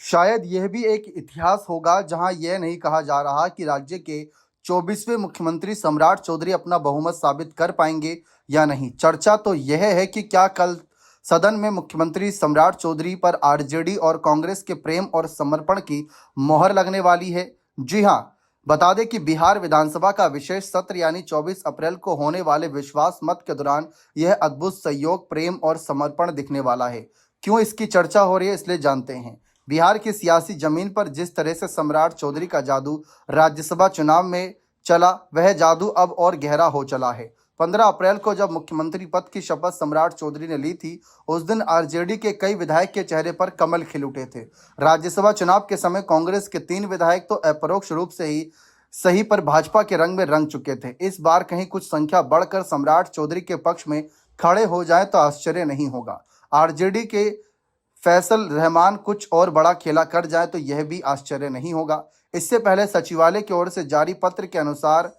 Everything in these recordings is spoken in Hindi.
शायद यह भी एक इतिहास होगा जहां यह नहीं कहा जा रहा कि राज्य के 24वें मुख्यमंत्री सम्राट चौधरी अपना बहुमत साबित कर पाएंगे या नहीं। चर्चा तो यह है कि क्या कल सदन में मुख्यमंत्री सम्राट चौधरी पर आरजेडी और कांग्रेस के प्रेम और समर्पण की मोहर लगने वाली है। जी हां, बता दें कि बिहार विधानसभा का विशेष सत्र यानी 24 अप्रैल को होने वाले विश्वास मत के दौरान यह अद्भुत सहयोग, प्रेम और समर्पण दिखने वाला है। क्यों इसकी चर्चा हो रही है, इसलिए जानते हैं। बिहार की सियासी जमीन पर जिस तरह से सम्राट चौधरी का जादू राज्यसभा चुनाव में चला, वह जादू अब और गहरा हो चला है। 15 अप्रैल को जब मुख्यमंत्री पद की शपथ सम्राट चौधरी ने ली थी, उस दिन आरजेडी के कई विधायक के चेहरे पर कमल खिल उठे थे। राज्यसभा चुनाव के समय कांग्रेस के 3 विधायक तो अपरोक्ष रूप से ही सही पर भाजपा के रंग में रंग चुके थे। इस बार कहीं कुछ संख्या बढ़कर सम्राट चौधरी के पक्ष में खड़े हो जाए तो आश्चर्य नहीं होगा। आरजेडी के फैसल रहमान कुछ और बड़ा खेला कर जाए तो यह भी आश्चर्य नहीं होगा। इससे पहले सचिवालय की ओर से जारी पत्र के अनुसार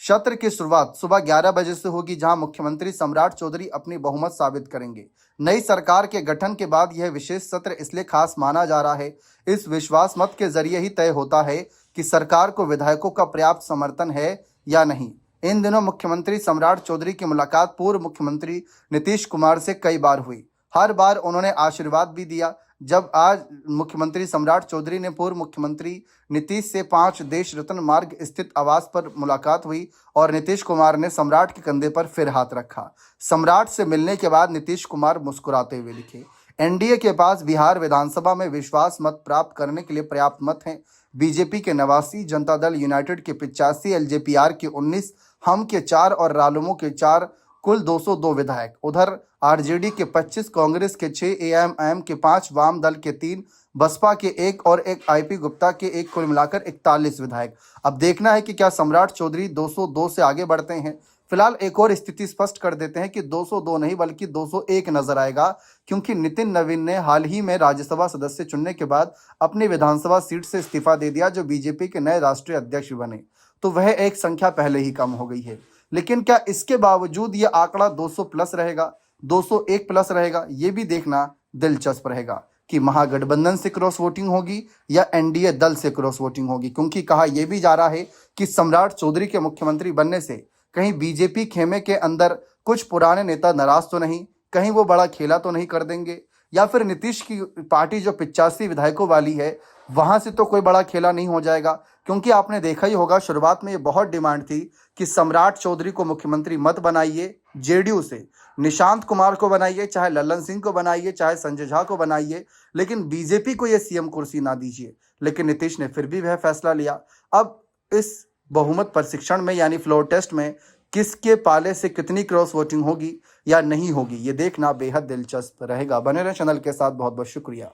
सत्र की शुरुआत सुबह 11 बजे से होगी, जहां मुख्यमंत्री सम्राट चौधरी अपनी बहुमत साबित करेंगे। नई सरकार के गठन के बाद यह विशेष सत्र इसलिए खास माना जा रहा है। इस विश्वास मत के जरिए ही तय होता है कि सरकार को विधायकों का पर्याप्त समर्थन है या नहीं। इन दिनों मुख्यमंत्री सम्राट चौधरी की मुलाकात पूर्व मुख्यमंत्री नीतीश कुमार से कई बार हुई। हर बार उन्होंने आशीर्वाद भी दिया। जब आज मुख्यमंत्री सम्राट चौधरी ने पूर्व मुख्यमंत्री नीतीश से 5 देश रत्न मार्ग स्थित आवास पर मुलाकात हुई और नीतीश कुमार ने सम्राट के कंधे पर फिर हाथ रखा। सम्राट से मिलने के बाद नीतीश कुमार मुस्कुराते हुए लिखे, एनडीए के पास बिहार विधानसभा में विश्वास मत प्राप्त करने के लिए पर्याप्त मत हैं। बीजेपी के 89, जनता दल यूनाइटेड के 85, एलजेपीआर के 19, हम के 4 और रालोमो के 4, कुल 202 विधायक। उधर आरजेडी के 25, कांग्रेस के 6, एआईएमआईएम के 5, वाम दल के 3, बसपा के 1 और एक आईपी गुप्ता के 1, कुल मिलाकर 41 विधायक। अब देखना है कि क्या सम्राट चौधरी 202 से आगे बढ़ते हैं। फिलहाल एक और स्थिति स्पष्ट कर देते हैं कि 202 नहीं बल्कि 201 नजर आएगा, क्योंकि नितिन नवीन ने हाल ही में राज्यसभा सदस्य चुनने के बाद अपनी विधानसभा सीट से इस्तीफा दे दिया, जो बीजेपी के नए राष्ट्रीय अध्यक्ष बने, तो वह एक संख्या पहले ही कम हो गई है। लेकिन क्या इसके बावजूद ये आंकड़ा 200 प्लस रहेगा, 201 प्लस रहेगा, ये भी देखना दिलचस्प रहेगा कि महागठबंधन से क्रॉस वोटिंग होगी या एनडीए दल से क्रॉस वोटिंग होगी। क्योंकि कहा यह भी जा रहा है कि सम्राट चौधरी के मुख्यमंत्री बनने से कहीं बीजेपी खेमे के अंदर कुछ पुराने नेता नाराज तो नहीं, कहीं वो बड़ा खेला तो नहीं कर देंगे, या फिर नीतीश की पार्टी जो 85 विधायकों वाली है, वहां से तो कोई बड़ा खेला नहीं हो जाएगा। क्योंकि आपने देखा ही होगा, शुरुआत में ये बहुत डिमांड थी कि सम्राट चौधरी को मुख्यमंत्री मत बनाइए, जेडीयू से निशांत कुमार को बनाइए, चाहे लल्लन सिंह को बनाइए, चाहे संजय झा को बनाइए, लेकिन बीजेपी को ये सीएम कुर्सी ना दीजिए। लेकिन नीतीश ने फिर भी वह फैसला लिया। अब इस बहुमत परीक्षण में यानी फ्लोर टेस्ट में किसके पाले से कितनी क्रॉस वोटिंग होगी या नहीं होगी, ये देखना बेहद दिलचस्प रहेगा। बने रहें चैनल के साथ। बहुत बहुत शुक्रिया।